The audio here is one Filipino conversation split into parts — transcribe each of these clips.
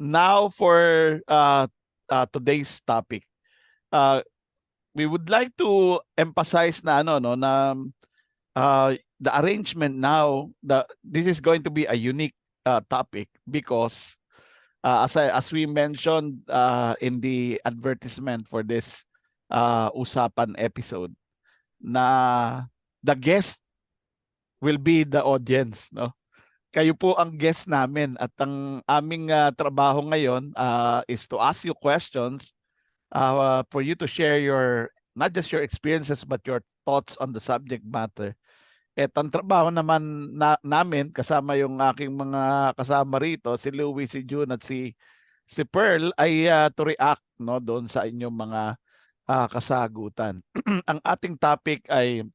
now for today's topic. We would like to emphasize na the arrangement now, this is going to be a unique topic because as we mentioned in the advertisement for this Usapan episode, na the guest will be the audience, no? Kayo po ang guest namin at ang aming trabaho ngayon is to ask you questions for you to share not just your experiences but your thoughts on the subject matter. At ang trabaho naman namin kasama yung aking mga kasama rito, si Louie, si June at si Pearl, ay to react doon sa inyong mga kasagutan. Ang ating topic ay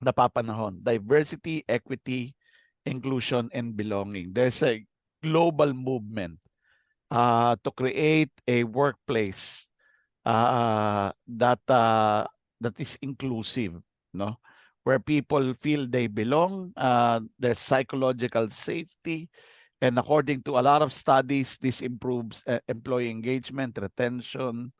napapanahon: diversity, equity, inclusion, and belonging. There's a global movement to create a workplace that is inclusive, where people feel they belong, there's psychological safety, and according to a lot of studies, this improves employee engagement, retention,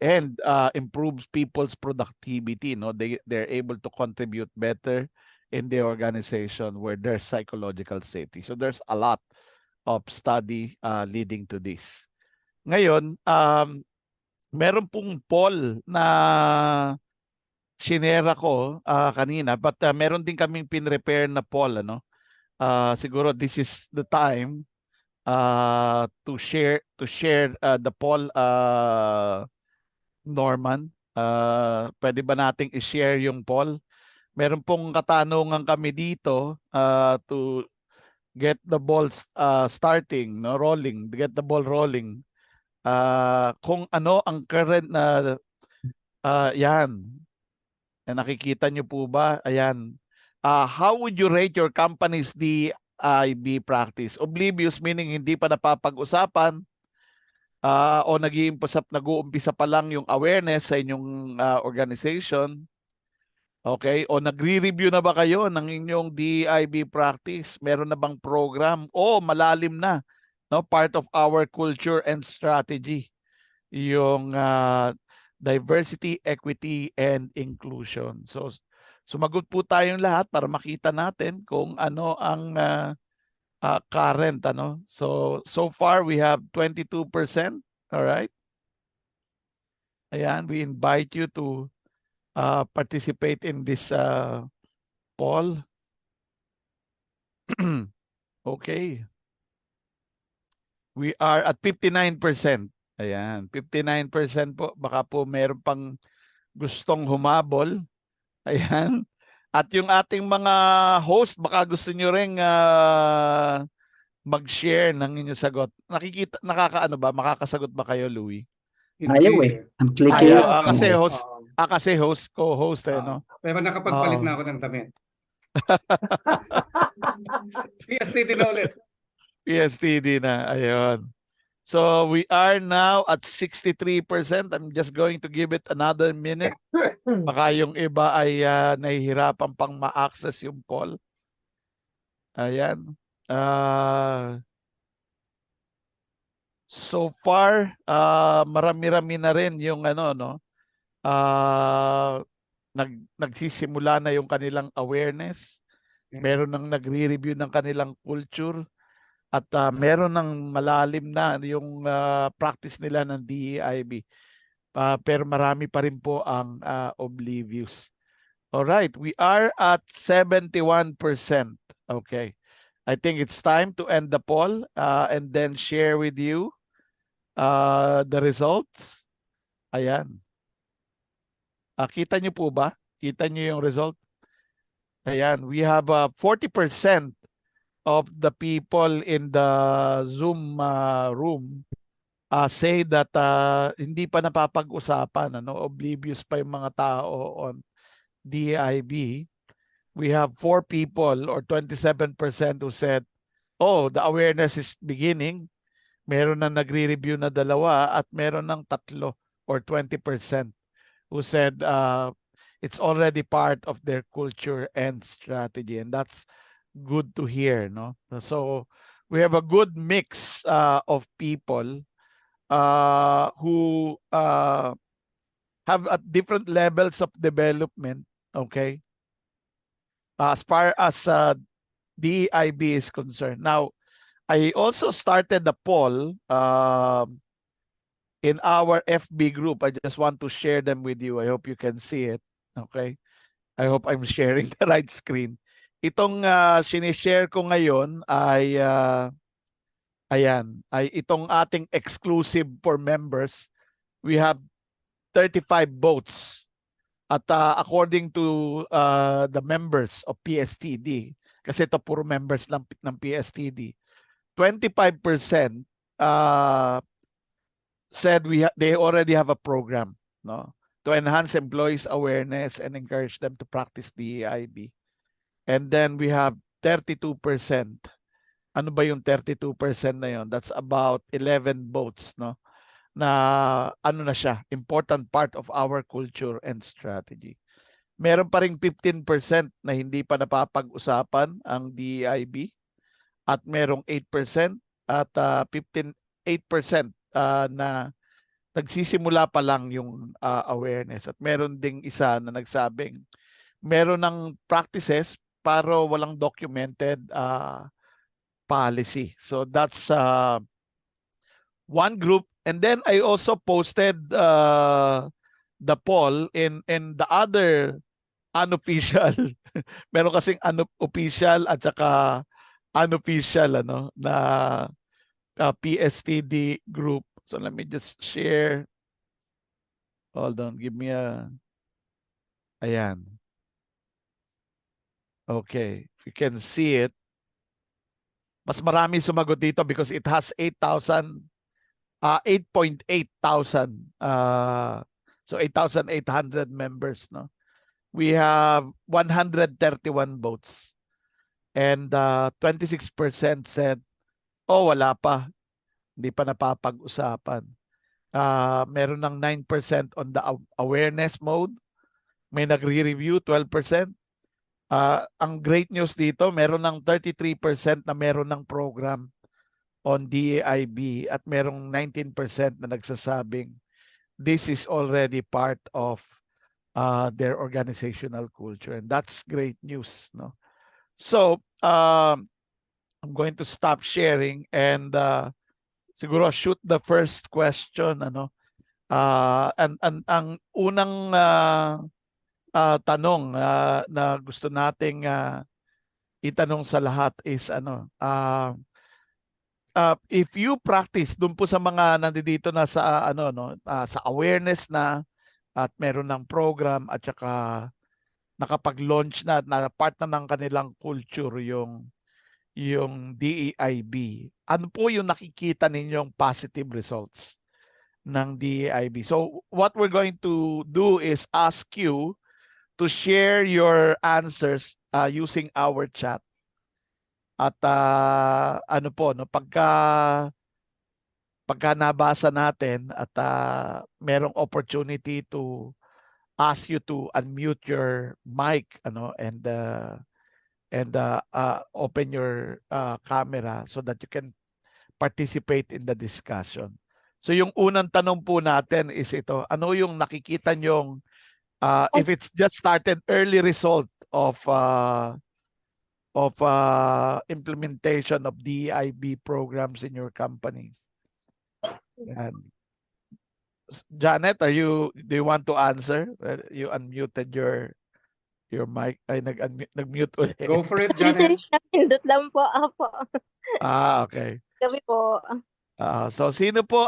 and improves people's productivity. They're able to contribute better in the organization where there's psychological safety. So there's a lot of study leading to this. Ngayon, meron pong poll na shinera ko kanina, but meron din kaming pinrepare na poll. Siguro this is the time to share the poll. Norman, pwede ba nating i-share yung poll? Meron pong katanungan kami dito to get the ball starting, rolling, to get the ball rolling. Kung ano ang current na yan. Nakikita nyo po ba? Ayan. How would you rate your company's DEIB practice? Oblivious meaning hindi pa napapag-usapan, o nag-uumpisa pa lang yung awareness sa inyong organization. Okay? O nagre-review na ba kayo ng inyong DEIB practice? Meron na bang program? O malalim na, part of our culture and strategy, yung diversity, equity, and inclusion. So sumagot po tayong lahat para makita natin kung ano ang current. So far we have 22%. All right. Ayan, we invite you to participate in this poll. Okay. We are at 59%. Ayan, 59% po. Baka po meron pang gustong humabol. Ayan. At yung ating mga host, baka gusto nyo rin mag-share ng inyong sagot. Makakasagot ba kayo, Louie? Ayaw eh. I'm clicking. Kasi host, co-host no? Pero nakapagpalit na ako ng damit. PSTD na ulit. PSTD na, ayun. So we are now at 63%. I'm just going to give it another minute. Baka yung iba ay nahihirapan pang ma-access yung poll. Ayan. So far, marami-rami na rin yung nagsisimula na yung kanilang awareness. Meron nang nagre-review ng kanilang culture. At meron ng malalim na yung practice nila ng DEIB. Pero marami pa rin po ang oblivious. Alright, we are at 71%. Okay. I think it's time to end the poll and then share with you the results. Ayan. Kita nyo po ba? Kita nyo yung result? Ayan, we have 40% of the people in the Zoom room say that hindi pa napapag-usapan, oblivious pa yung mga tao on DEIB. We have 4 people or 27% who said, oh, the awareness is beginning. Meron na nagre-review na 2 at meron ng 3 or 20% who said it's already part of their culture and strategy, and that's good to hear, no? So we have a good mix of people who have at different levels of development, okay, as far as DEIB is concerned. Now, I also started the poll in our FB group. I just want to share them with you. I hope you can see it. Okay. I hope I'm sharing the right screen. Itong sinishare ko ngayon ay ayan, ay itong ating exclusive for members. We have 35 votes. At according to the members of PSTD, kasi ito puro members ng PSTD, 25% said they already have a program, no, to enhance employees' awareness and encourage them to practice DEIB. And then we have 32%. Ano ba yung 32% na yon? That's about 11 votes, no? Na ano na siya, important part of our culture and strategy. Meron pa ring 15% na hindi pa napapag-usapan ang DEIB at merong 8% at 8% na nagsisimula pa lang yung awareness. At meron ding isa na nagsabing meron ng practices pero walang documented policy. So that's one group. And then I also posted the poll in the other unofficial. Meron kasing unofficial at saka unofficial na PSTD group. So let me just share. Hold on, give me ayan. Okay, if you can see it. Mas marami sumagot dito because it has 8,000 8.8 thousand. So 8,800 members, no? We have 131 votes. And 26% said, oh, wala pa. Hindi pa napapag-usapan. Meron ng 9% on the awareness mode. May nagre-review, 12%. Ang great news dito, meron ng 33% na meron ng program on DEIB at merong 19% na nagsasabing this is already part of their organizational culture, and that's great news, no? So I'm going to stop sharing and siguro shoot the first question, and ang unang tanong na gusto nating itanong sa lahat is if you practice dun po sa mga nandito na sa sa awareness na at meron ng program at saka nakapag-launch na part na ng kanilang culture yung DEIB. Ano po yung nakikita ninyong positive results ng DEIB? So what we're going to do is ask you to share your answers using our chat. At pagka nabasa natin at merong opportunity to ask you to unmute your mic and open your camera so that you can participate in the discussion. So yung unang tanong po natin is ito, ano yung nakikita nyong if it's just started early result of implementation of DEIB programs in your companies? And Janet, do you want to answer? You unmuted your mic. Ay, nag-mute ulit. Go for it, Sorry, Janet. pindot lang po ako. Okay. Gabi po. So sino po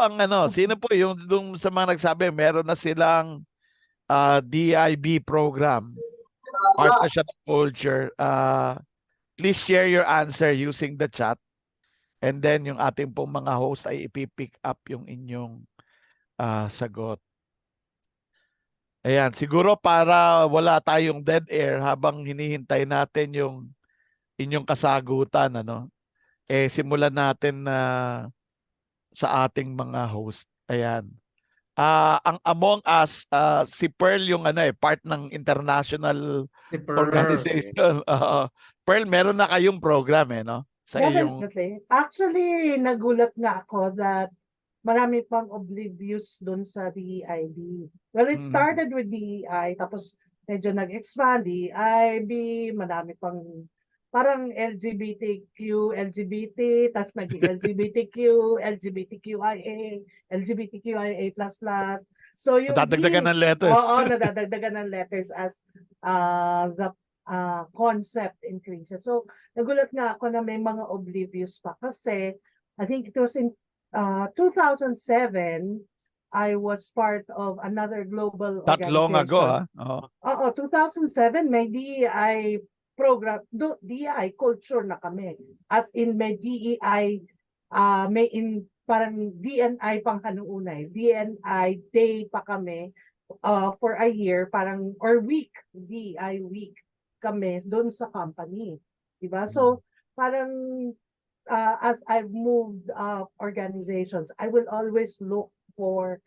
yung sa mga nagsabi meron na silang DEIB program, part na siya ng culture? Please share your answer using the chat. And then yung ating pong mga host ay ipipick up yung inyong sagot. Ayan, siguro para wala tayong dead air habang hinihintay natin yung inyong kasagutan, simulan natin sa ating mga host. Ayan. Ang Among Us, si Pearl yung part ng international Si Pearl. organization. Pearl, meron na kayong program, no? sa iyong Definitely. Actually, nagulat nga ako that marami pang oblivious doon sa DEIB. Well, it Mm. started with DEI, tapos medyo nag-expand, DEIB, marami pang parang LGBT, tapos naging LGBTQ, LGBTQIA, LGBTQIA++. So yung nadadagdagan ng letters. Oo, nadadagdagan ng letters as the concept increases. So, nagulat nga ako na may mga oblivious pa kasi I think it was in 2007, I was part of another global That long organization. ago, ha? Oo. Oo, 2007, may DEI program, DEI culture na kami. As in, may DEI, parang DNI pang hanuunay. DNI day pa kami for a year, parang, or week, DEI week kami doon sa company. Diba? So, parang, as I've moved organizations, I will always look for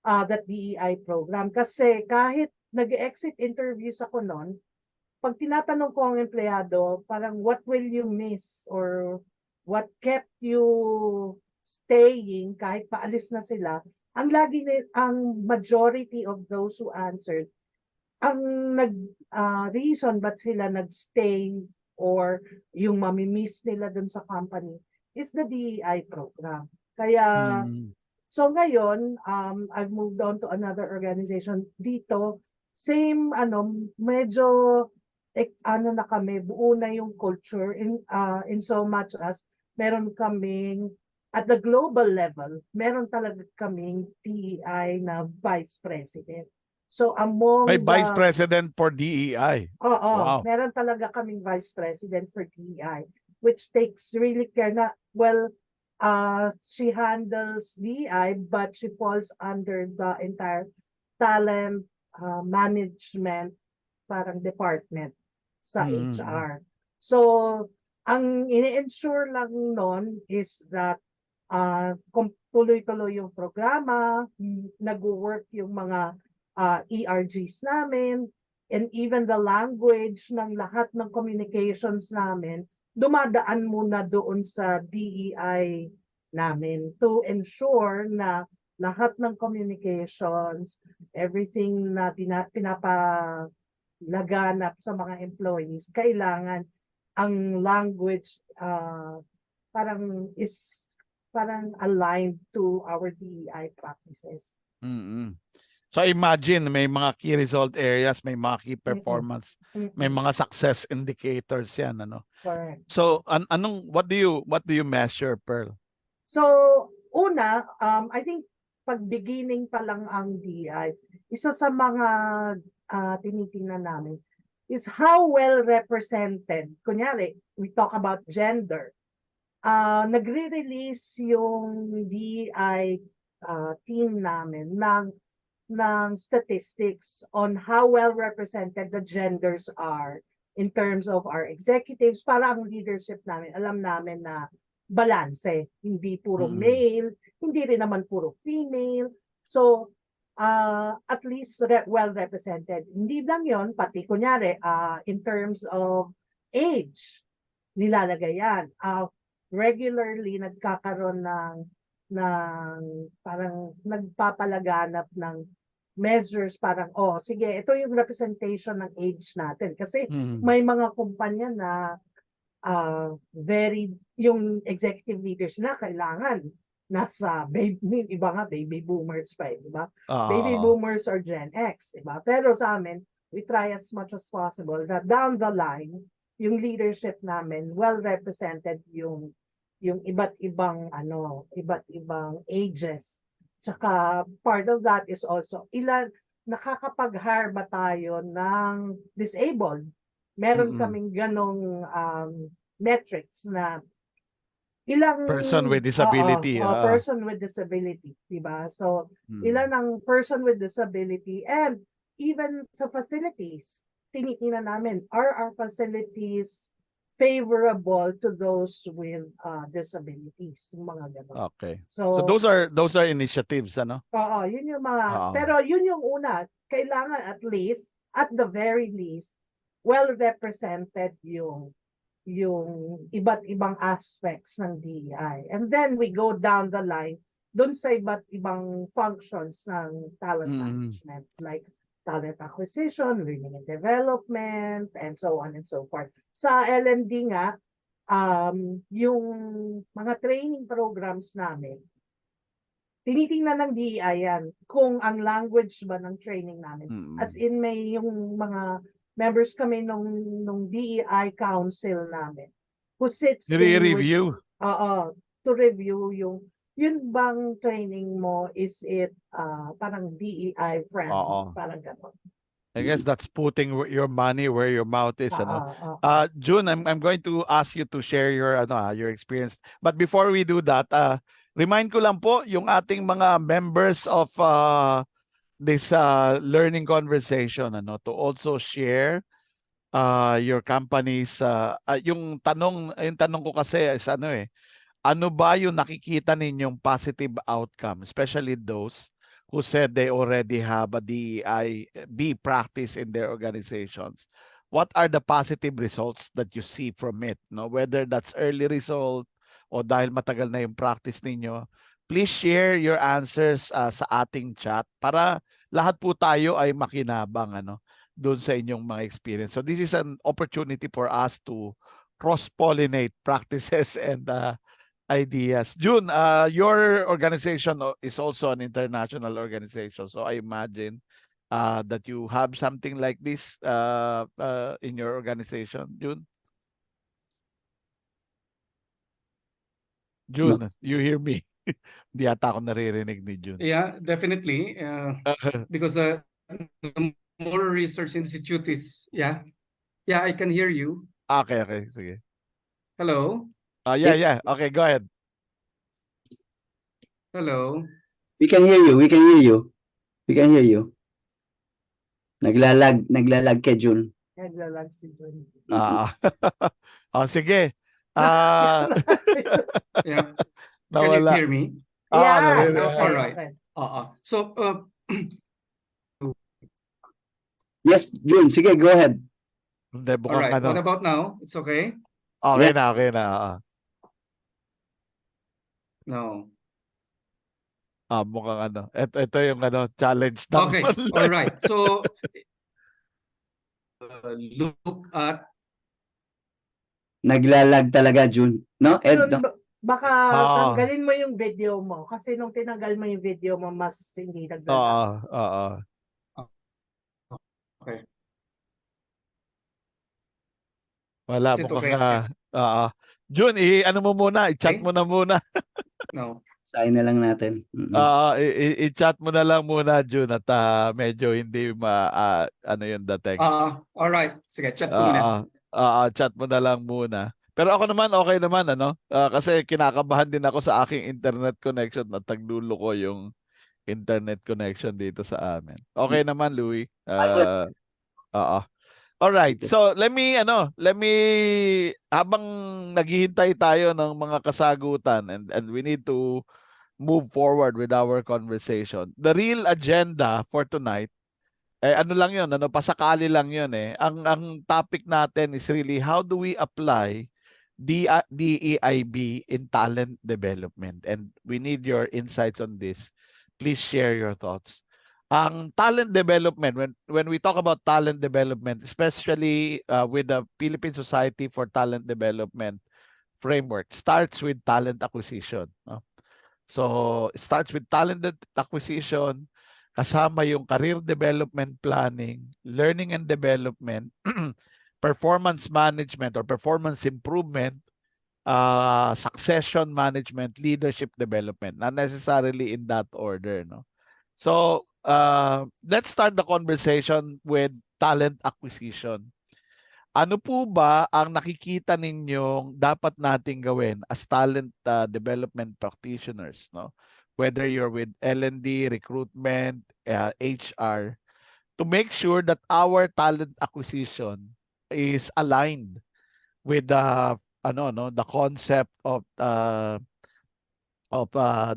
that DEI program. Kasi kahit nag-exit interviews ako noon, pag tinatanong ko ang empleyado, parang what will you miss or what kept you staying kahit paalis na sila, ang majority of those who answered, ang reason ba't sila nagstay or yung mamimiss nila dun sa company is the DEI program. Kaya so ngayon, I've moved on to another organization dito. Same, medyo, na kami, buo na yung culture in so much as meron kaming, at the global level, meron talaga kaming DEI na vice president. So among May vice president for DEI. Oo, Wow. meron talaga kaming vice president for DEI, which takes really care na, well, she handles DEI, but she falls under the entire talent management parang department sa HR. So, ang ini-ensure lang nun is that tuloy-tuloy yung programa, nag-work yung mga ERGs namin, and even the language ng lahat ng communications namin, dumadaan muna doon sa DEI namin to ensure na lahat ng communications, everything na pinapalaganap sa mga employees, kailangan ang language parang aligned to our DEI practices. So imagine may mga key result areas, may mga key performance, may mga success indicators yan, ano. Correct. So what do you measure, Pearl? So una, I think pag beginning pa lang ang DEI, isa sa mga tinitingnan namin is how well represented. Kunyari, we talk about gender. Nagre-release yung DEI team namin ng statistics on how well represented the genders are in terms of our executives, para ang leadership namin, alam namin na balanse, hindi puro male, hindi rin naman puro female. So, at least well represented. Hindi lang yon, pati kunyari, in terms of age, nilalagay yan. Regularly, nagkakaroon ng parang nagpapalaganap ng measures, parang, sige, ito yung representation ng age natin. Kasi may mga kumpanya na yung executive leaders na kailangan nasa iba nga baby boomers pa, di ba? Baby boomers or Gen X, di ba? Pero sa amin, we try as much as possible that down the line, yung leadership namin well represented yung iba't ibang ages. Tsaka part of that is also nakakapag-hire ba tayo ng disabled? Meron kaming ganong metrics na ilang person with disability. Person with disability, diba? So, ilan ang person with disability, and even sa facilities, tinitingnan namin, are our facilities favorable to those with disabilities, mga gano'n. Okay. So those are initiatives, ano? Oo, yun yung mga, pero yun yung una, kailangan at the very least, well represented yung yung iba't ibang aspects ng DEI. And then we go down the line dun sa iba't ibang functions ng talent management, like talent acquisition, learning and development, and so on and so forth. Sa LMD nga, yung mga training programs namin, tinitingnan ng DEI yan kung ang language ba ng training namin. As in may yung mga members kami nung DEI council namin who sits in Nire-review. to review yun bang training mo, is it parang DEI friendly, Oo. parang gano'n. I guess that's putting your money where your mouth is, ano. Oo. June, I'm going to ask you to share your your experience. But before we do that, remind ko lang po yung ating mga members of this learning conversation, ano, to also share your company's yung tanong ko kasi is ano ba yung nakikita ninyong positive outcome, especially those who said they already have a DEIB practice in their organizations? What are the positive results that you see from it? No, whether that's early result o dahil matagal na yung practice ninyo, please share your answers sa ating chat para lahat po tayo ay makinabang doon sa inyong mga experience. So this is an opportunity for us to cross-pollinate practices and ideas. June, your organization is also an international organization. So I imagine that you have something like this in your organization, June? June, you hear me? Hindi ata ako naririnig ni June. Yeah, definitely. Because the more research institute is, yeah, I can hear you. Okay, sige. Hello? Yeah. Okay, go ahead. Hello? We can hear you. We can hear you. We can hear you. Naglalag kay June. Naglalag si Jun. Sige. Yeah. Can you Nawala. hear me? Yeah, Nawala. okay, All right. okay. So, Yes, June. Sige, go ahead. Hindi, all mukhang right. What about now? It's okay? Okay Yeah. na. No. Mukhang ito yung challenge ng Okay. All right. So, look at Naglalag talaga, June. No, Ed? Jun, No? baka Ah. tanggalin mo yung video mo. Kasi nung tinanggal mo yung video mo, mas hindi naglalag. Oo. okay. Wala, Is it mukhang okay? June, ano mo muna, i-chat Okay. mo na muna. No. Sign na lang natin. I-chat mo na lang muna, June, at medyo hindi yung dating. All right. Sige, chat ko muna. Chat mo na lang muna. Pero ako naman, okay naman, kasi kinakabahan din ako sa aking internet connection at tagdulo ko yung internet connection dito sa amin. Okay naman, Louie. Oo. All right. So, let me habang naghihintay tayo ng mga kasagutan and we need to move forward with our conversation. The real agenda for tonight, ano lang 'yon, pasakali lang 'yon eh. Ang topic natin is really how do we apply DEIB in talent development, and we need your insights on this. Please share your thoughts. Ang talent development, when we talk about talent development, especially with the Philippine Society for Talent Development framework, starts with talent acquisition. So, it starts with talent acquisition, kasama yung career development planning, learning and development, performance management or performance improvement, succession management, leadership development, not necessarily in that order, no? So, let's start the conversation with talent acquisition. Ano po ba ang nakikita ninyong dapat nating gawin as talent development practitioners, no? Whether you're with L&D, recruitment, HR, to make sure that our talent acquisition is aligned with the the concept of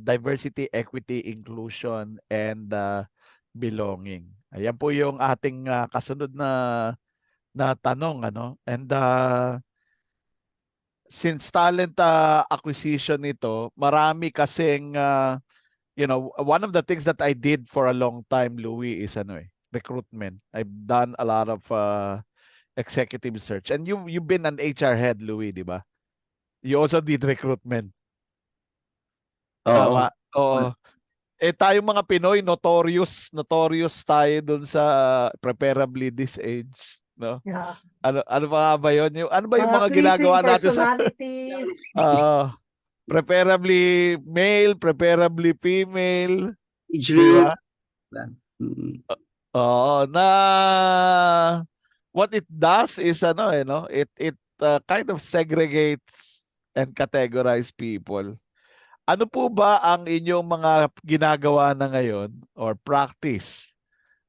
diversity, equity, inclusion, and belonging. Ayan po yung ating kasunod na tanong, and since talent acquisition ito, marami kasing one of the things that I did for a long time, Louis, is recruitment. I've done a lot of executive search. And you've been an HR head, Louis, di ba? You also did recruitment. Oo. Tama. Oo. Tayo mga Pinoy, notorious tayo dun sa preferably this age, no? Yeah. Ano ba yun? Ano ba yung mga Pleasing ginagawa natin sa personality. preferably male, preferably female, Age di ba? Mm. Oo, what it does is it kind of segregates and categorize people. Ano po ba ang inyong mga ginagawa na ngayon or practice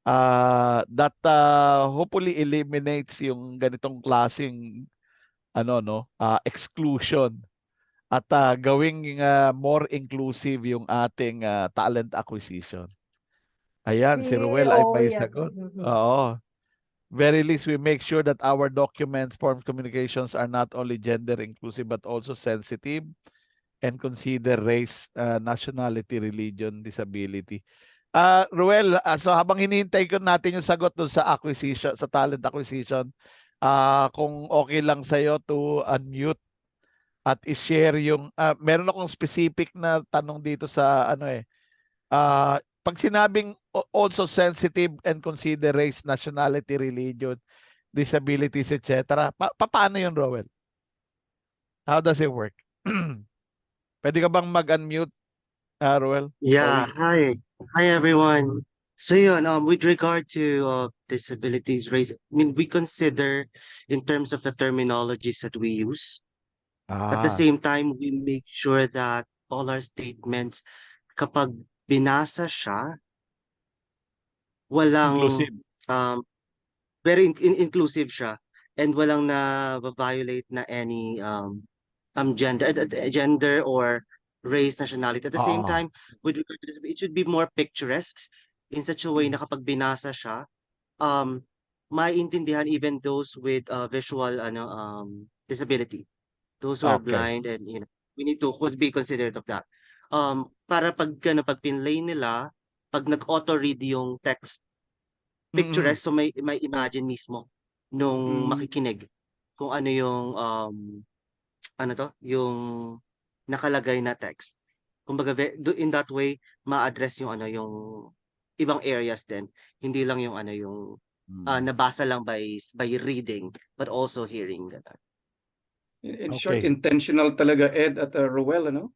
that hopefully eliminates yung ganitong klaseng exclusion at gawing more inclusive yung ating talent acquisition? Ayan, si Ruel ay may Yeah. sagot. Oo. Very least, we make sure that our documents, forms, communications are not only gender inclusive but also sensitive and consider race, nationality, religion, disability. Ruel, so habang hinihintay ko natin yung sagot dun sa acquisition, sa talent acquisition, kung okay lang sa'yo to unmute at i-share yung, meron akong specific na tanong dito sa pag sinabing also sensitive and consider race, nationality, religion, disabilities, etc. Paano yun, Rowell? How does it work? Pwede ka bang mag-unmute, Rowell? Yeah, hi. Hi everyone. So yun, with regard to disabilities, race, I mean, we consider in terms of the terminologies that we use. At the same time, we make sure that all our statements, kapag binasa siya, walang Inclusive. very inclusive siya and walang na-violate na any gender or race, nationality. At the same time, with regard to this, it should be more picturesque in such a way na kapag binasa siya, maiintindihan even those with visual disability, those who are Okay. blind, and we need to could be considerate of that. Para pag pinlay nila, pag nag-auto read yung text, picturesque, so may imagine mismo nung makikinig kung ano yung yung nakalagay na text. Kumbaga, in that way, ma-address yung yung ibang areas din. Hindi lang yung yung nabasa lang by reading, but also hearing. In short, intentional talaga, Ed at Rowell, ano?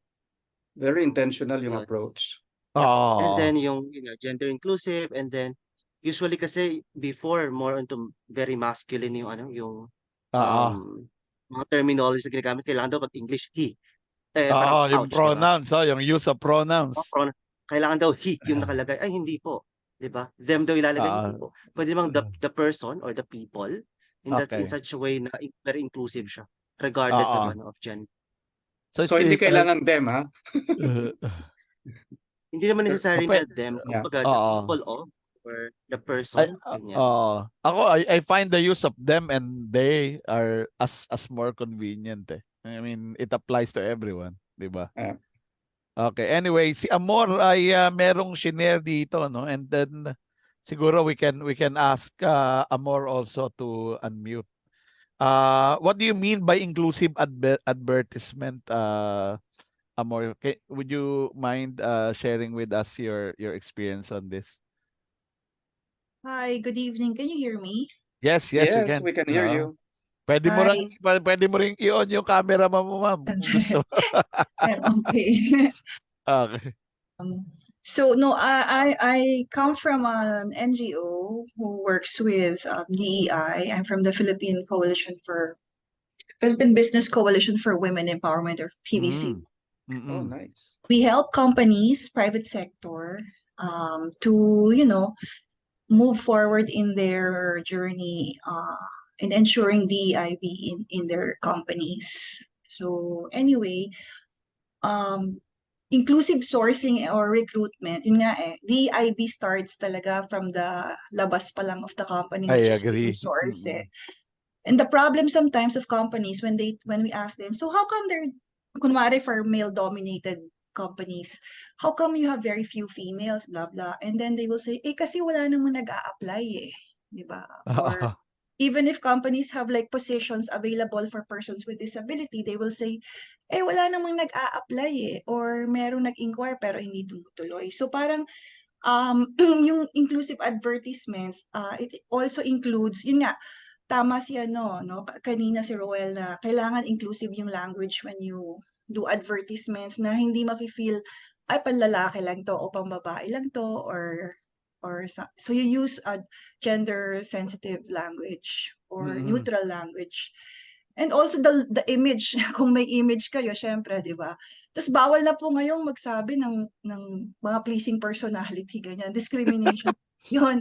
Very intentional yung approach. And then yung gender inclusive, and then usually kasi before more into very masculine yung yung mga terminology na ginagamit, kailangan daw pag English he. Parang yung ouch, pronouns, yung use of pronouns. Kailangan daw he yung nakalagay. Ay, hindi po. 'Di ba? Them daw ilalagay, hindi po. Pwede namang the person or the people in such a way na very inclusive siya regardless of gender. So hindi kailangan them, ha? Hindi naman necessary na them. Kumbaga, the people of or the person. Ako, I find the use of them and they are as more convenient. I mean, it applies to everyone, di ba? Okay, anyway, si Amor ay merong shinare dito, no? And then siguro we can ask Amor also to unmute. What do you mean by inclusive advertisement, Amor? Would you mind sharing with us your experience on this? Hi, good evening. Can you hear me? Yes, we can hear you. Pwede mo ring i-on yung camera mo, ma'am. Gusto. Okay. Okay. So no, I come from an NGO who works with DEI. I'm from the Philippine Business Coalition for Women Empowerment, or PBC. Oh, nice. We help companies, private sector, to move forward in their journey in ensuring DEIB in their companies. So anyway, inclusive sourcing or recruitment, yun nga DEIB starts talaga from the labas pa lang of the company, which is to source And the problem sometimes of companies when we ask them, so how come they're, kunwari for male-dominated companies, how come you have very few females, blah, blah. And then they will say, kasi wala namang nag-a-apply di ba? Or even if companies have like positions available for persons with disability, they will say, wala namang nag-a-apply or merong nag-inquire pero hindi tumutuloy. So parang yung inclusive advertisements, it also includes, yun nga, tama si kanina si Roel na kailangan inclusive yung language when you do advertisements na hindi mafe-feel, ay panlalaki lang to o pambabae lang to or so you use a gender sensitive language or neutral language. And also the image, kung may image kayo, syempre, di ba? Tapos bawal na po ngayong magsabi ng mga pleasing personality, ganyan, discrimination. Yun.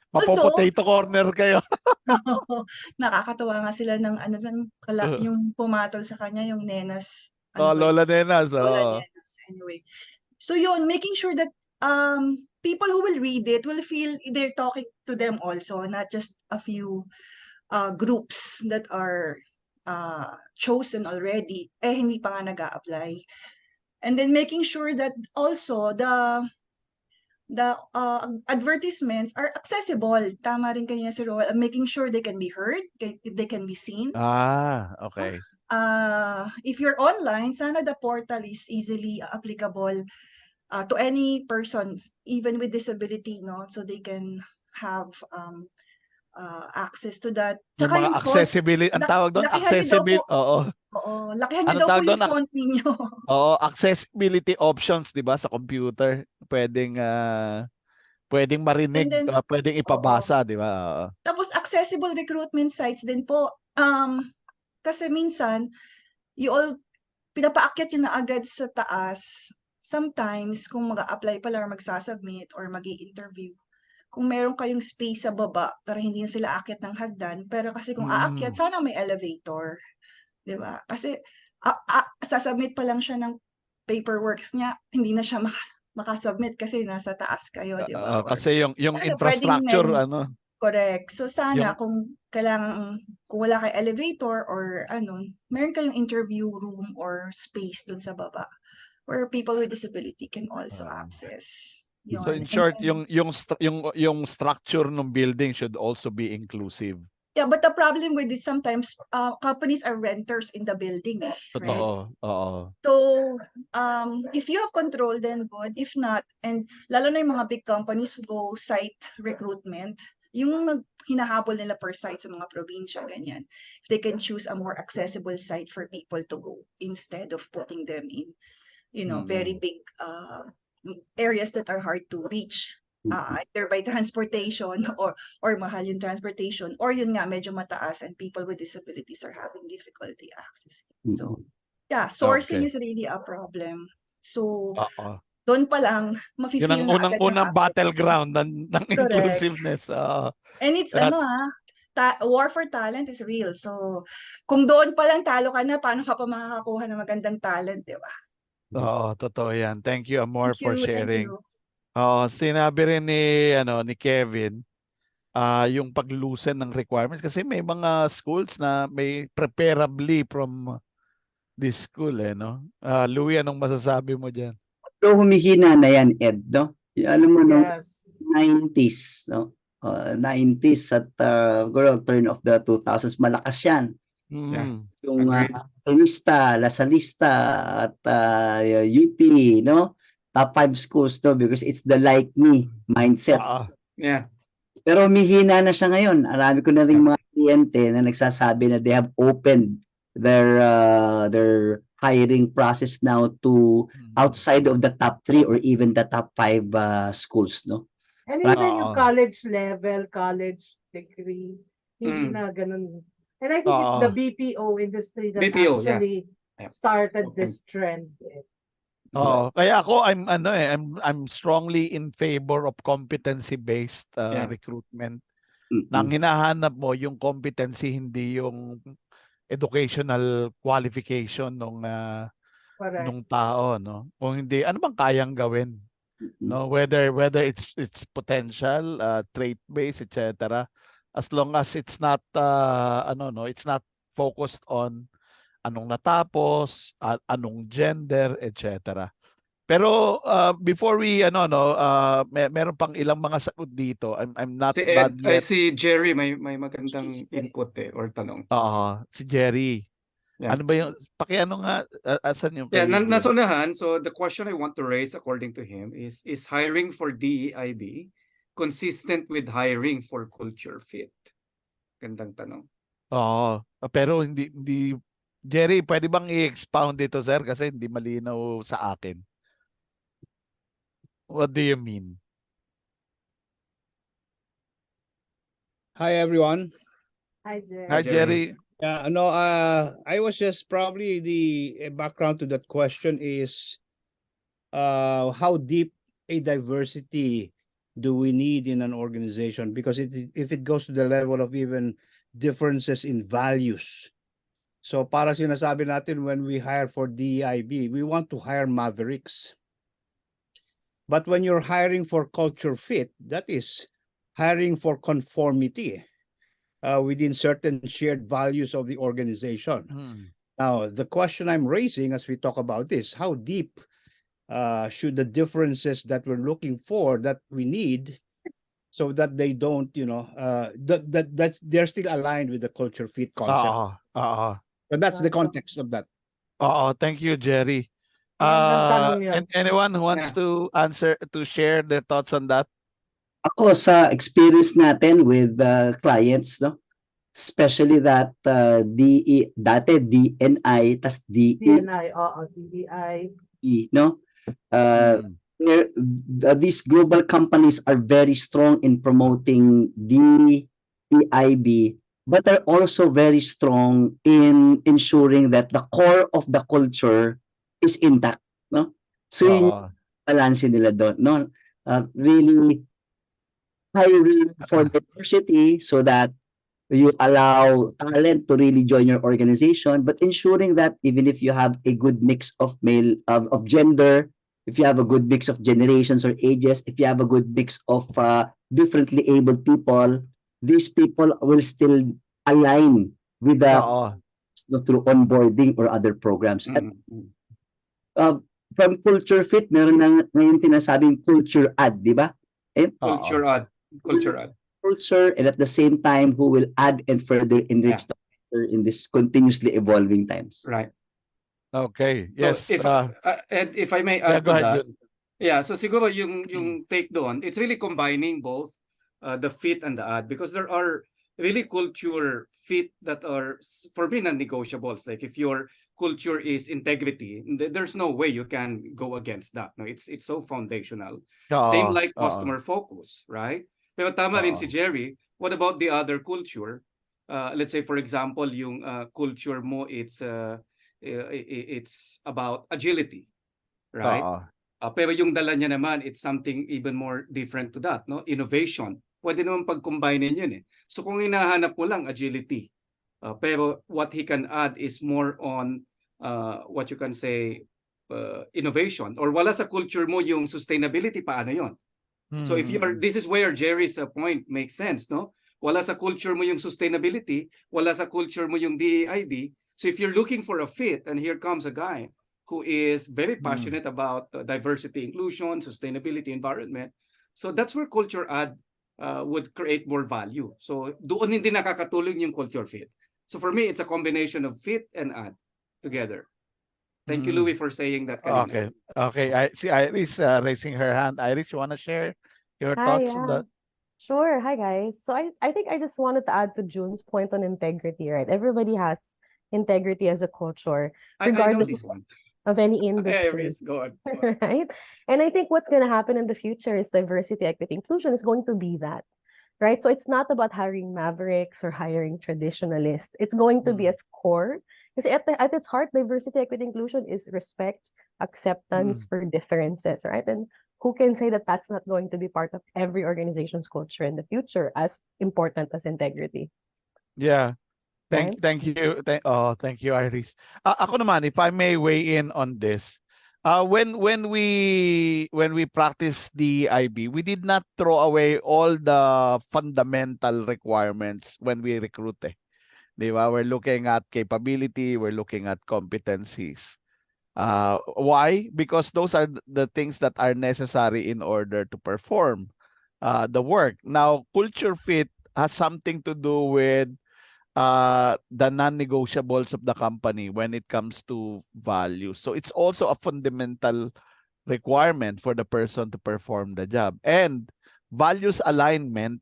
Mapo-potato corner kayo. Nakakatawa nga sila ng yung pumatol sa kanya, yung Nenas. Lola Nenas. Lola Nenas. Anyway. So yun, making sure that people who will read it will feel they're talking to them also, not just a few groups that are chosen already, hindi pa nga nag-a-apply. And then making sure that also the advertisements are accessible. Tama rin kanina si Roel, making sure they can be heard, they can be seen. Okay. If you're online, sana the portal is easily applicable to any persons, even with disability, no? So they can have access to that. Yung mga accessibility, ang tawag doon, accessibility. Oo. Lakihan niyo daw po yung font ninyo. Oo, accessibility options, 'di ba, sa computer. Pwedeng marinig, then, pwedeng ipabasa, 'di ba? Tapos accessible recruitment sites din po. Kasi minsan pinapaakyat yun na agad sa taas. Sometimes kung mag-a-apply pala or magsasubmit or mag-i-interview, kung meron kayong space sa baba para hindi na sila aakyat ng hagdan, pero kasi kung aakyat, sana may elevator. Diba? Kasi sasubmit pa lang siya ng paperworks niya, hindi na siya makasubmit kasi nasa taas kayo, diba? Kasi yung infrastructure, Correct. So sana kung wala kay elevator or meron kayong interview room or space dun sa baba where people with disability can also access. Yun. So in short, yung structure ng building should also be inclusive. Yeah, but the problem with this, sometimes companies are renters in the building. Totoo. Oo. So, if you have control, then good. If not, and lalo na yung mga big companies who go site recruitment, yung hinahabol nila per site sa mga probinsya, ganyan. If they can choose a more accessible site for people to go instead of putting them in, very big areas that are hard to reach. Either by transportation or mahal yung transportation or yun nga medyo mataas and people with disabilities are having difficulty accessing. So yeah, sourcing is really a problem. So doon pa lang mafe-feel yun ang unang battleground ng inclusiveness. And it's war for talent is real. So kung doon pa lang talo ka na, paano ka pa makakakuha ng magandang talent, di ba? Oo, totoo yan. Thank you, Amor, for sharing. Thank you. Sinabi rin ni Kevin, yung pag-loosen ng requirements kasi may mga schools na may preferably from this school, no? Louie, anong masasabi mo diyan? So humihina na yan, Ed, no? Alam mo, no? 90s, no? 90s at turn of the 2000s, malakas yan. Yung Tenista, Lasalista at UP, no? Top 5 schools to because it's the like me mindset. Yeah. Pero humihina na siya ngayon. Marami ko na rin mga kliyente na nagsasabi na they have opened their hiring process now to outside of the top 3 or even the top 5 schools, no? And even yung college level, college degree, hindi na ganun. And I think it's the BPO industry that actually started this trend. Kaya ako I'm strongly in favor of competency-based recruitment. Nang hinahanap mo yung competency, hindi yung educational qualification nung tao, no? Kung hindi, ano bang kayang gawin? No, whether it's potential, trait-based, etc. as long as it's not it's not focused on anong natapos, anong gender, etc. Pero before we meron pang ilang mga sagot dito. I'm not Si done Ed, ay yet. si Jerry may magandang input or tanong. Si Jerry. Yeah. Ano ba yung pakiano nga asan yung Yeah, kay nasa unahan. So the question I want to raise according to him is hiring for DEIB consistent with hiring for culture fit? Gandang tanong. Pero hindi Jerry, pwede bang i-expound dito, sir, kasi hindi malinaw sa akin. What do you mean? Hi, everyone. Hi, Jerry. Hi, Jerry. Yeah, no, I was just probably the background to that question is how deep a diversity do we need in an organization? Because if it goes to the level of even differences in values. So para sinasabi natin when we hire for DEIB, we want to hire mavericks. But when you're hiring for culture fit, that is hiring for conformity within certain shared values of the organization. Now, the question I'm raising as we talk about this, how deep should the differences that we're looking for, that we need, so that they don't, that they're still aligned with the culture fit concept. But that's the context of that. Thank you, Jerry. Anyone who wants to share their thoughts on that? Ako sa experience natin with clients, no? Especially that dati DNI tas DNI, DEI. no? These global companies are very strong in promoting DEIB, but are also very strong in ensuring that the core of the culture is intact, no? So yung balance nila doon, no? Really hiring for diversity so that you allow talent to really join your organization, but ensuring that even if you have a good mix of of gender, if you have a good mix of generations or ages, if you have a good mix of differently abled people, these people will still align with the through onboarding or other programs. From culture fit, meron na ngayon tinasabing culture add, di ba? Culture add. Culture, and at the same time, who will add and further enrich the culture in this continuously evolving times. Right. Okay. Yes. So if I may add to that. Yeah, so siguro yung take doon, it's really combining both the fit and the add, because there are really culture fit that are for me non-negotiables. Like if your culture is integrity, there's no way you can go against that. No, it's so foundational. Same like customer focus, right? Pero tama rin si Jerry. What about the other culture? Let's say for example, yung culture mo it's about agility, right? Pero yung dala niya naman, it's something even more different to that, no? Innovation. Pwede naman pag-combine yun eh. So kung hinahanap mo lang agility, pero what he can add is more on what you can say innovation, or wala sa culture mo yung sustainability, paano yun? So if you are, this is where Jerry's point makes sense, no? Wala sa culture mo yung sustainability, wala sa culture mo yung DEIB. So if you're looking for a fit, and here comes a guy who is very passionate about diversity, inclusion, sustainability, environment. So that's where culture add would create more value. So doon hindi nakakatulong yung culture fit. So for me, it's a combination of fit and add together. Thank you, Louis, for saying that. Okay. I see Iris raising her hand. Iris, you want to share your thoughts on that? Sure. Hi, guys. So I think I just wanted to add to June's point on integrity, right? Everybody has integrity as a culture, regardless of any industry. Iris, go on. Right? And I think what's going to happen in the future is diversity, equity, inclusion is going to be that, right? So it's not about hiring mavericks or hiring traditionalists. It's going to be as core. Because at its heart, diversity, equity, inclusion is respect, acceptance for differences, right? And who can say that that's not going to be part of every organization's culture in the future, as important as integrity? Yeah. Thank you. Thank you, Iris. Ako naman, if I may weigh in on this, When we practice DEIB, we did not throw away all the fundamental requirements when we recruit. Di ba? We're looking at capability, we're looking at competencies. Why? Because those are the things that are necessary in order to perform the work. Now, culture fit has something to do with the non-negotiables of the company when it comes to value. So it's also a fundamental requirement for the person to perform the job. And values alignment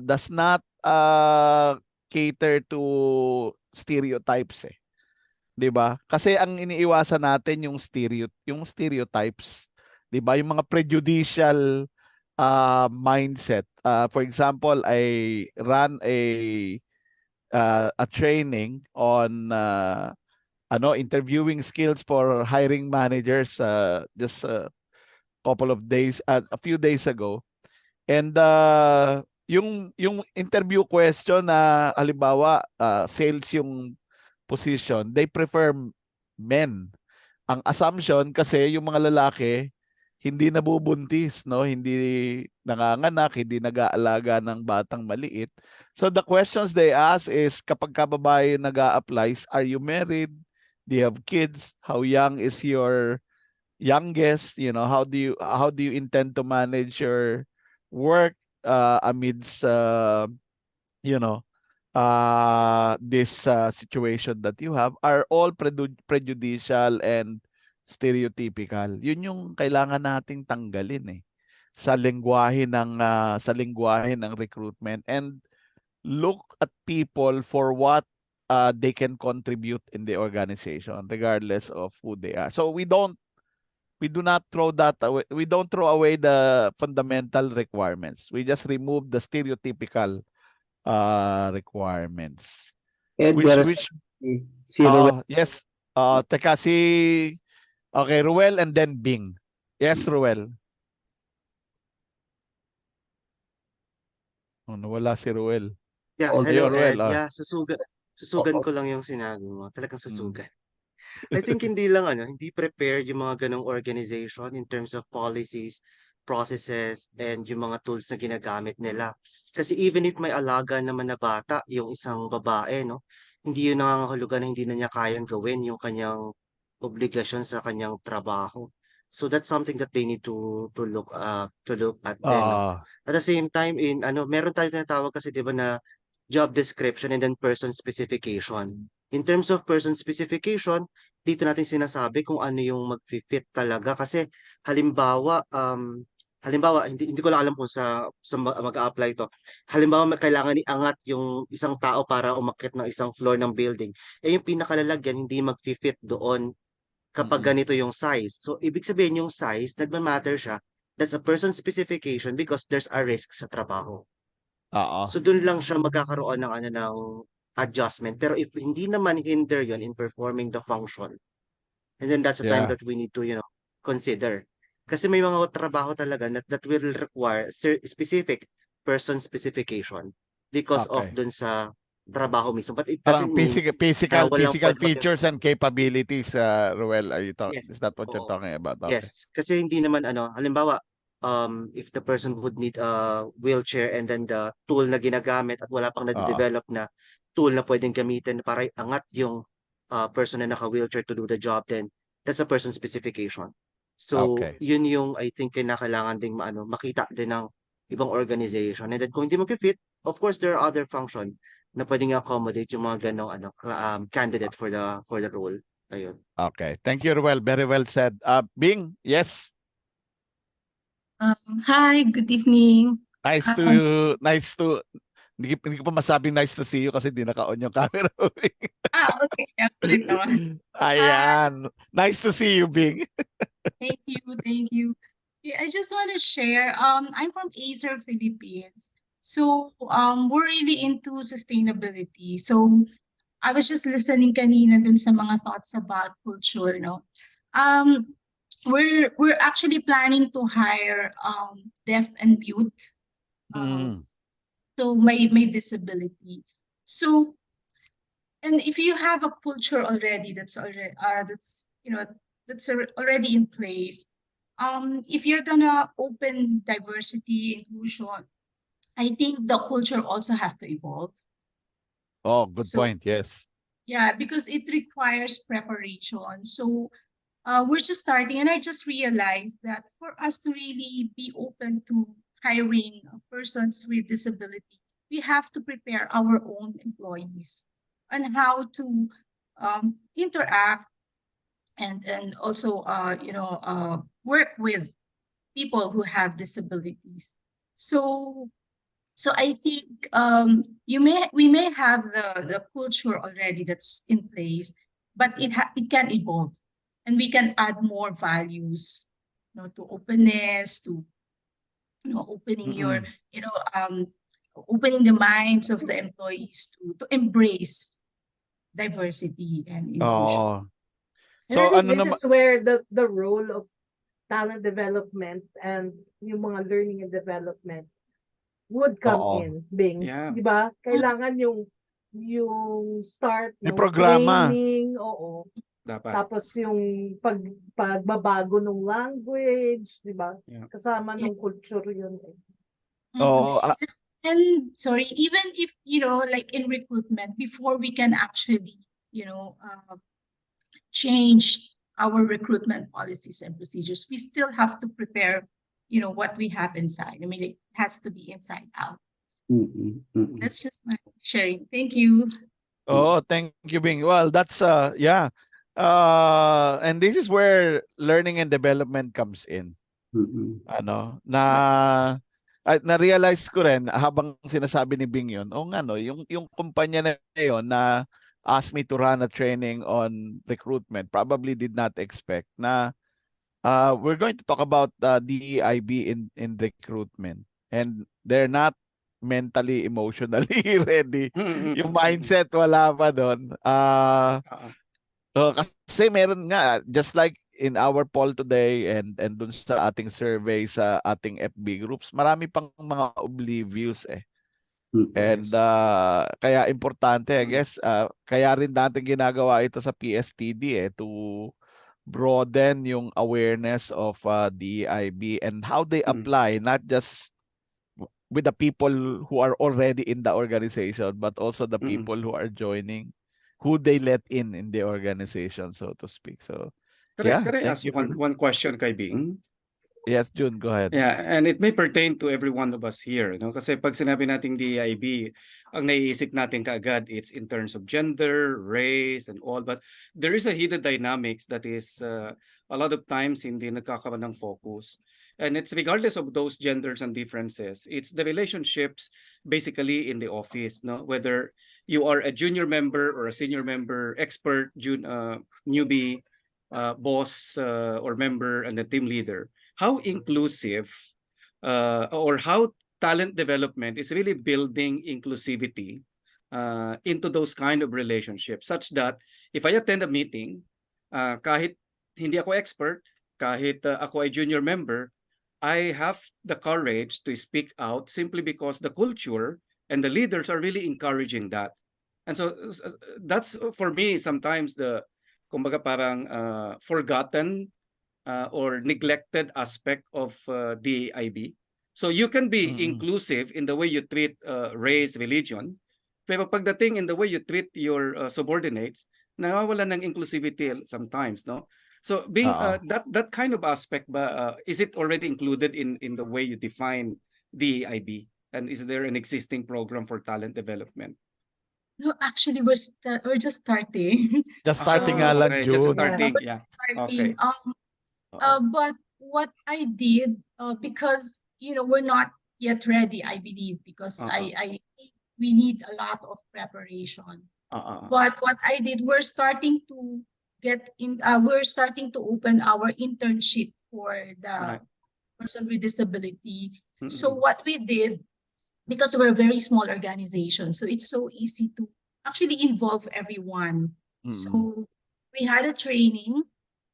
does not cater to stereotypes 'di ba? Kasi ang iniiwasan natin yung stereotypes, 'di ba? Yung mga prejudicial mindset. For example, I ran a training on interviewing skills for hiring managers just a few days ago. And yung interview question na halimbawa sales yung position, they prefer men. Ang assumption kasi yung mga lalaki hindi nabubuntis, no? Hindi nanganganak, hindi nag-aalaga ng batang maliit. So the questions they ask is kapag ka babae nag-a-apply, are you married? Do you have kids? How young is your youngest? You know, how do you intend to manage your work amidst this situation that you have are all prejudicial and stereotypical. Yun yung kailangan nating tanggalin sa lengguwahe ng recruitment, and look at people for what they can contribute in the organization regardless of who they are. So we do not throw that away. We don't throw away the fundamental requirements. We just remove the stereotypical requirements. Yes. Teka, okay, Ruel and then Bing. Yes, Ruel. Oh, nawala si Ruel. Yeah, Ayun, hello Ruel. Ed. Yeah, susugan ko lang yung sinabi mo. Talagang susugan. I think hindi prepared yung mga ganong organization in terms of policies, processes, and yung mga tools na ginagamit nila. Kasi even if may alaga naman na bata, yung isang babae, no, hindi yun nangangahulugan na hindi na niya kayang gawin yung kanyang obligasyon sa kanyang trabaho. So that's something that they need to look at then. No? At the same time, meron tayo tinatawag kasi 'di ba na job description and then person specification. In terms of person specification, dito natin sinasabi kung ano yung mag-fit talaga kasi halimbawa hindi ko lang alam kung sa mag-a-apply to. Halimbawa kailangan iangat yung isang tao para umakyat ng isang floor ng building. Yung pinakalalagyan hindi mag-fit doon kapag ganito yung size. So ibig sabihin yung size nagma-matter siya. That's a person specification because there's a risk sa trabaho. So doon lang siya magkakaroon ng adjustment. Pero if hindi naman hinder yon in performing the function, and then that's the time that we need to consider. Kasi may mga trabaho talaga that will require specific person specification because of dun sa trabaho mismo. But it doesn't mean physical features and capabilities, Ruel. Yes. Is that what you're talking about? Okay. Yes, kasi hindi naman halimbawa if the person would need a wheelchair and then the tool na ginagamit at wala pang na-develop na tool na pwedeng gamitin para angat yung person na naka-wheelchair to do the job, then that's a person specification. So yun yung I think kinakailangan ding makita din ng ibang organization. And then kung hindi mag-fit, of course there are other function na pwedeng accommodate yung mga ganong candidate for the role. Ayun. Okay. Thank you, Ruel. Very well said. Bing, yes. Hi, good evening. Nice to hindi ko pa masabing nice to see you kasi di naka-on yung camera. Okay. Ayan. Nice to see you, Bing. Thank you. Yeah, I just want to share. I'm from Acer Philippines. So we're really into sustainability. So I was just listening kanina dun sa mga thoughts about culture, no? We're actually planning to hire deaf and mute. So may disability. So and if you have a culture already that's already in place. If you're gonna open diversity, inclusion, I think the culture also has to evolve. Oh, good So point. Yes. yeah, because it requires preparation. So we're just starting, and I just realized that for us to really be open to hiring persons with disability, we have to prepare our own employees on how to interact and also work with people who have disabilities. So I think we may have the culture already that's in place, but it can evolve, and we can add more values, to openness, to opening your opening the minds of the employees to embrace diversity and inclusion. Oh. And I So think ano this naman, is where the role of talent development and yung mga learning and development would come oo. in, Bing. Yeah. Di ba? Kailangan yung start May ng programa. training, oo. Dapat. Tapos yung pagbabago ng language, di ba? Yeah. Kasama ng culture yun. Oo. And sorry, even if, like in recruitment, before we can actually, change our recruitment policies and procedures, we still have to prepare, what we have inside. I mean, it has to be inside out. That's just my sharing. Thank you. Oh, thank you, Bing. Well, that's yeah. And this is where learning and development comes in. Ano, na-realize ko rin habang sinasabi ni Bing yun, yung kumpanya na yun na asked me to run a training on recruitment probably did not expect na we're going to talk about DEIB in recruitment, and they're not mentally, emotionally ready. Yung mindset wala pa doon. Kasi meron nga, just like in our poll today and dun sa ating survey sa ating FB groups, marami pang mga oblivious eh. And kaya importante, I guess, kaya rin natin ginagawa ito sa PSTD to broaden yung awareness of DEIB and how they apply, not just with the people who are already in the organization, but also the people who are joining, who they let in the organization, so to speak. So, Can I ask one question, kay Bing? Yes, June, go ahead. Yeah, and it may pertain to every one of us here, Kasi pag sinabi nating DEIB, ang naiisip natin kaagad, it's in terms of gender, race, and all. But there is a hidden dynamics that is a lot of times hindi nagkakaroon ng focus. And it's regardless of those genders and differences. It's the relationships basically in the office, whether you are a junior member or a senior member, expert, newbie, boss or member, and the team leader. How inclusive or how talent development is really building inclusivity into those kind of relationships, such that if I attend a meeting, kahit hindi ako expert, kahit ako ay junior member, I have the courage to speak out simply because the culture and the leaders are really encouraging that. And so that's for me sometimes the kumbaga parang forgotten or neglected aspect of DEIB. So you can be inclusive in the way you treat race, religion, pero pagdating in the way you treat your subordinates, nawawalan ng inclusivity sometimes, So being that kind of aspect ba, is it already included in the way you define DEIB? And is there an existing program for talent development? No, actually, we're just starting. Just starting nga lang, Okay, June. just starting, We're yeah. just starting. Okay. But what I did, because we're not yet ready, I believe, because I think we need a lot of preparation. But what I did, we're starting to we're starting to open our internship for the person with disability. So what we did, because we're a very small organization, so it's so easy to actually involve everyone. So we had a training.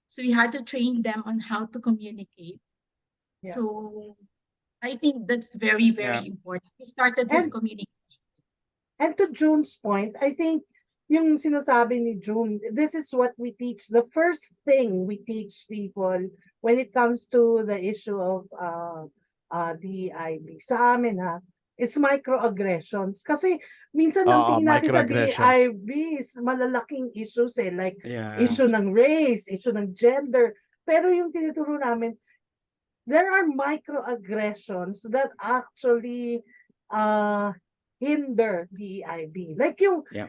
So we had to train them on how to communicate. Yeah. So I think that's very, very important. We started with communication. And to June's point, I think yung sinasabi ni June, this is what we teach. The first thing we teach people when it comes to the issue of DEIB sa amin is microaggressions. Kasi minsan ang tingin natin sa DEIB is malalaking issues like issue ng race, issue ng gender. Pero yung tinuturo namin, there are microaggressions that actually hinder DEIB. Like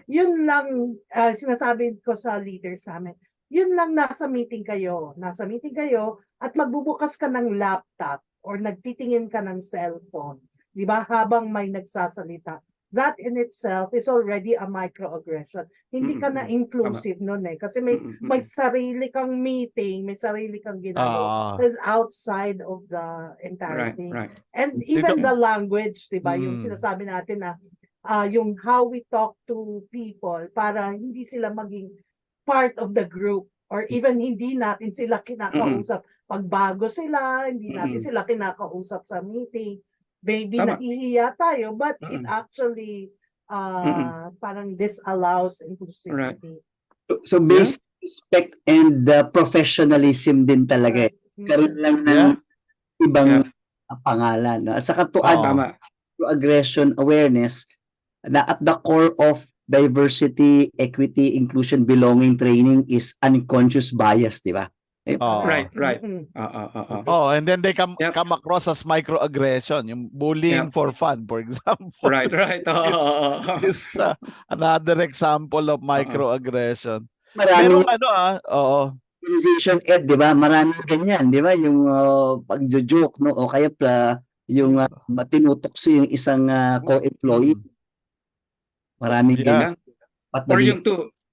yun lang sinasabi ko sa leaders namin. Yun lang nasa meeting kayo at magbubukas ka ng laptop or nagtitingin ka ng cellphone, 'di ba? Habang may nagsasalita. That in itself is already a microaggression. Hindi ka na inclusive noon kasi may sarili kang meeting, may sarili kang ginagawa. It's outside of the entire thing. And even the language, 'di ba? Yung sinasabi natin na yung how we talk to people para hindi sila maging part of the group or even hindi natin sila kinakausap. Pag bago sila, hindi natin sila kinakausap sa meeting. Maybe nahihiya tayo, but it actually parang disallows inclusivity. So basic respect and professionalism din talaga. Karoon lang ng ibang pangalan. No? At saka to add to aggression awareness na at the core of diversity, equity, inclusion, belonging training is unconscious bias, di ba? Right. And then they come across as microaggression, yung bullying for fun, for example. Right. It's another example of microaggression. Maraming organization, Ed, di ba? Maraming ganyan, di ba? Yung pagjo-joke, no? O kaya yung tinutokso yung isang co-employee. Maraming ganyan. Or yung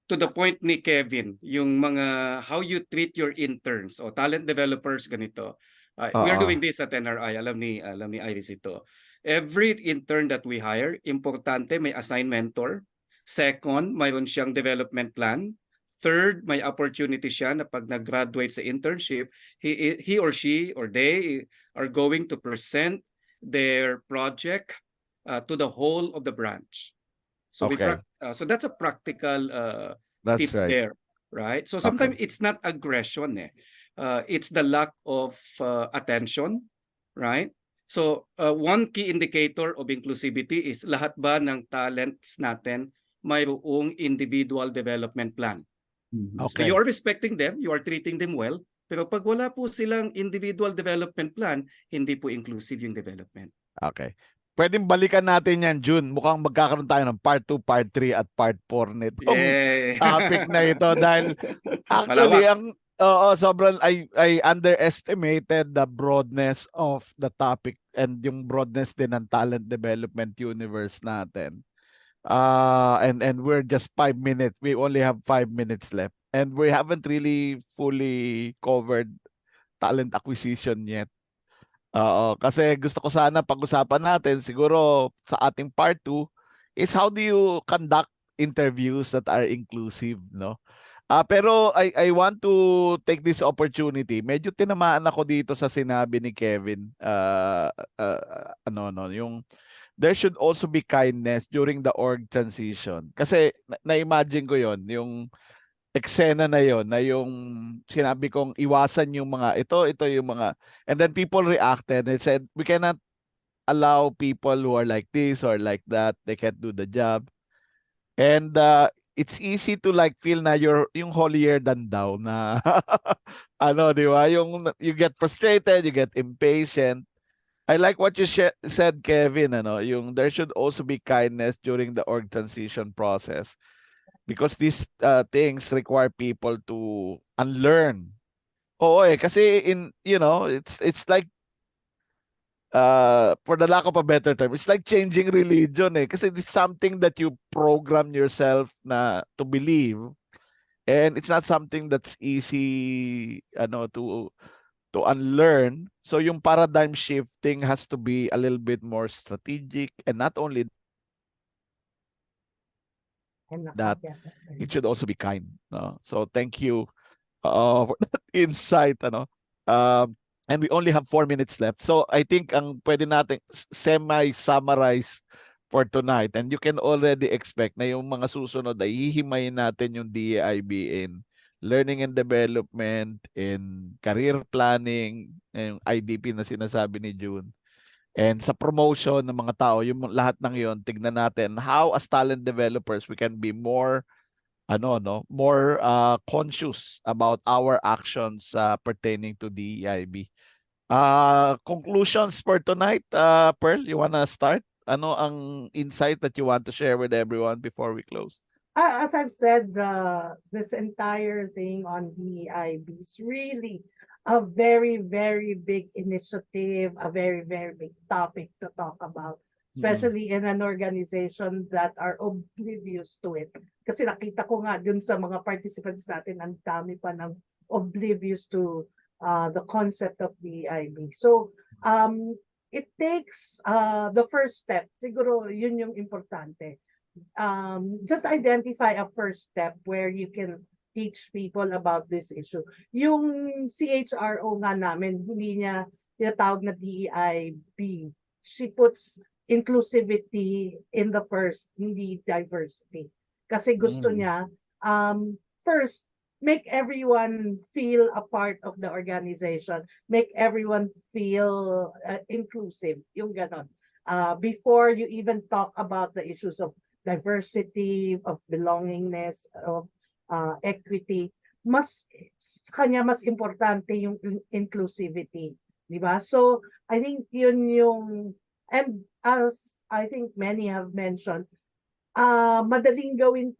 to the point ni Kevin, yung mga how you treat your interns o talent developers ganito. We're doing this at NRI, alam ni Iris ito. Every intern that we hire, importante may assign mentor. Second, mayroon siyang development plan. Third, may opportunity siya na pag nag-graduate sa internship, he or she or they are going to present their project to the whole of the branch. So so that's a practical tip there, right? So sometimes it's not aggression, it's the lack of attention, right? So one key indicator of inclusivity is lahat ba ng talents natin mayroong individual development plan. So you are respecting them, you are treating them well, pero pag wala po silang individual development plan, hindi po inclusive yung development. Okay. Pwedeng balikan natin yan, June. Mukhang magkakaroon tayo ng part 2, part 3, at part 4 nitong topic na ito. Dahil actually, sobrang I underestimated the broadness of the topic and yung broadness din ng talent development universe natin. And we're just 5 minutes. We only have 5 minutes left. And we haven't really fully covered talent acquisition yet. Kasi gusto ko sana pag-usapan natin siguro sa ating part 2 is how do you conduct interviews that are inclusive, no? Pero I want to take this opportunity. Medyo tinamaan ako dito sa sinabi ni Kevin. Yung there should also be kindness during the org transition. Kasi na-imagine ko 'yon, yung eksena na yon na yung sinabi kong iwasan yung mga ito yung mga, and then people reacted and said we cannot allow people who are like this or like that, they can't do the job. And it's easy to like feel na yung holier than thou na di ba, yung you get frustrated, you get impatient. I like what you said, Kevin, yung there should also be kindness during the org transition process. Because these things require people to unlearn. Kasi it's like for the lack of a better term, it's like changing religion kasi it's something that you program yourself na to believe, and it's not something that's easy to unlearn. So yung paradigm shifting has to be a little bit more strategic, and not only that, it should also be kind. No? So thank you for that insight. And we only have 4 minutes left. So I think ang pwede natin semi-summarize for tonight. And you can already expect na yung mga susunod ay hihimayin natin yung DEIB in learning and development, in career planning, yung IDP na sinasabi ni June. And sa promotion ng mga tao, yung lahat ng yon, tignan natin how as talent developers we can be more more conscious about our actions pertaining to DEIB. Conclusions for tonight, Pearl, you wanna start? Ano ang insight that you want to share with everyone before we close? As I've said, this entire thing on DEIB is really a very, very big initiative, a very, very big topic to talk about, especially in an organization that are oblivious to it. Kasi nakita ko nga dun sa mga participants natin, ang dami pa ng oblivious to the concept of DEIB. So, it takes the first step. Siguro yun yung importante. Just identify a first step where you can teach people about this issue. Yung CHRO nga namin, hindi niya tinatawag na DEIB. She puts inclusivity in the first, hindi diversity. Kasi gusto niya, first, make everyone feel a part of the organization. Make everyone feel inclusive. Yung ganon. Before you even talk about the issues of diversity, of belongingness, of equity, mas importante yung inclusivity, di ba? So I think yun yung, and as I think many have mentioned, madaling gawin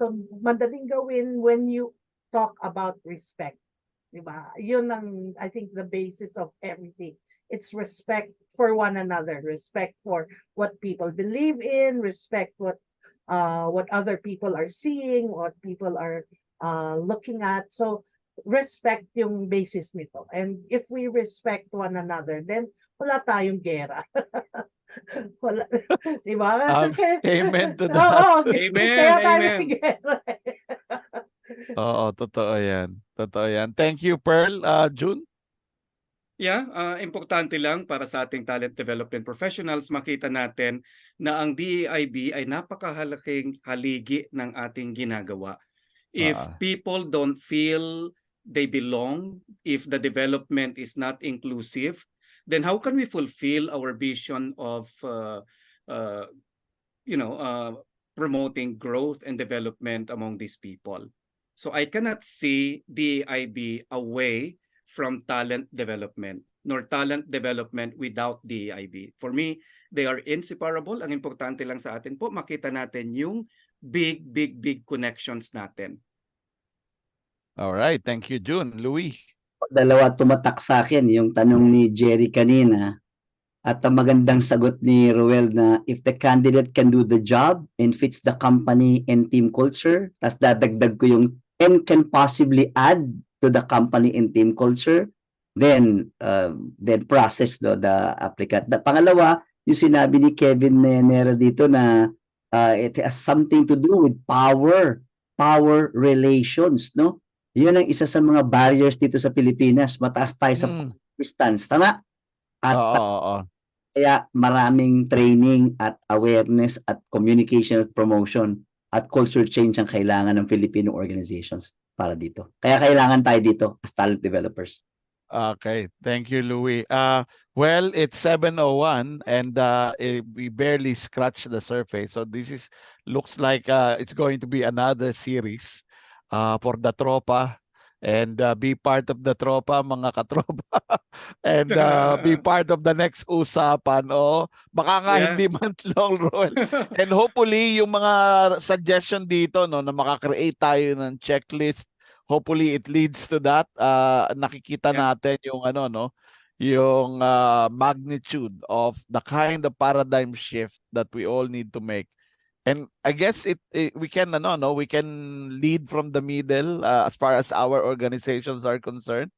when you talk about respect, di ba? Yun ang, I think, the basis of everything. It's respect for one another, respect for what people believe in, respect what other people are seeing, what people are looking at. So respect yung basis nito. And if we respect one another, then wala tayong gera. Wala, di ba? Amen to that. Amen, Kaya tayo amen. may gera. Oo, totoo yan. Totoo yan. Thank you, Pearl. June? Yeah, importante lang para sa ating talent development professionals makita natin na ang DEIB ay napakahalaking haligi ng ating ginagawa. If people don't feel they belong, if the development is not inclusive, then how can we fulfill our vision of promoting growth and development among these people? So I cannot see DEIB away from talent development, nor talent development without DEIB. For me, they are inseparable. Ang importante lang sa atin po, makita natin yung big connections natin. All right, thank you, June. Louis? Dalawa tumatak sa akin, yung tanong ni Jerry kanina, at ang magandang sagot ni Roel na if the candidate can do the job and fits the company and team culture, tas dadagdag ko yung and can possibly add to the company and team culture, then process the applicant. Pangalawa, yung sinabi ni Kevin Nera dito na it has something to do with power relations, no? Yun ang isa sa mga barriers dito sa Pilipinas. Mataas tayo sa distance, tama? At kaya maraming training at awareness at communication at promotion at culture change ang kailangan ng Filipino organizations para dito. Kaya kailangan tayo dito as talent developers. Okay, thank you, Louis. Well, it's 7:01 and we barely scratched the surface. So this looks like it's going to be another series for the tropa. And be part of the tropa, mga katropa. And be part of the next usapan. Baka nga hindi month-long, Roel. And hopefully, yung mga suggestion dito, no, na makakreate tayo ng checklist, hopefully it leads to that. Nakikita natin yung yung magnitude of the kind of paradigm shift that we all need to make. And I guess we can lead from the middle as far as our organizations are concerned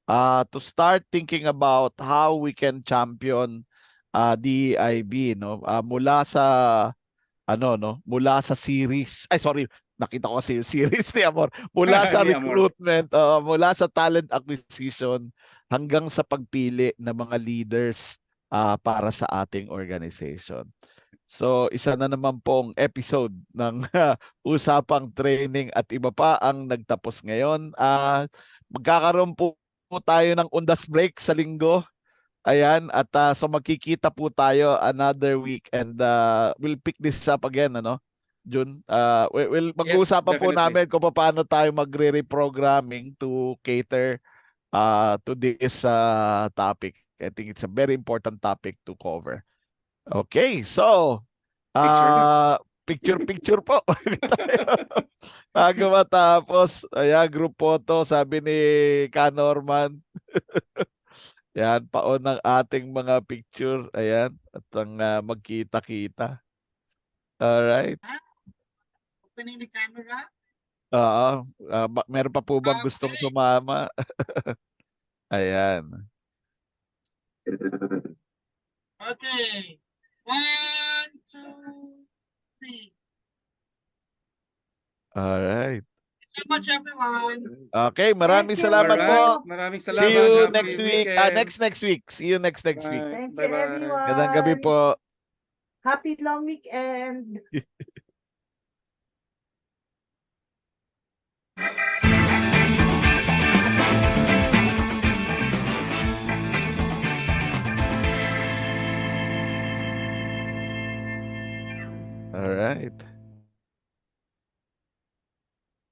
to start thinking about how we can champion DEIB mula sa series. Nakita ko kasi yung series ni Amor. Mula sa recruitment, mula sa talent acquisition hanggang sa pagpili ng mga leaders para sa ating organization. So isa na naman pong episode ng Usapang Training at iba pa ang nagtapos ngayon. Magkakaroon po tayo ng undas break sa linggo. Ayan, at so magkikita po tayo another week and we'll pick this up again, ano? June. Mag-uusapan po definitely. namin kung paano tayo magre-reprogramming to cater to this topic. I think it's a very important topic to cover. Okay, so picture po. Bago matapos, ayan, group photo, sabi ni Ka Norman. Yan, paon ng ating mga picture. Ayan, at ang magkita-kita. Alright. Opening the camera. Oo. Meron pa po bang gustong sumama? Ayan. Okay. 1, 2, 3. Alright. So much, everyone. Okay, maraming Thank you. salamat po. Maraming salamat. See you Happy next week. weekend. Next week. See you next week. Thank you, Bye-bye. everyone. Magandang gabi po. Happy long weekend. Alright.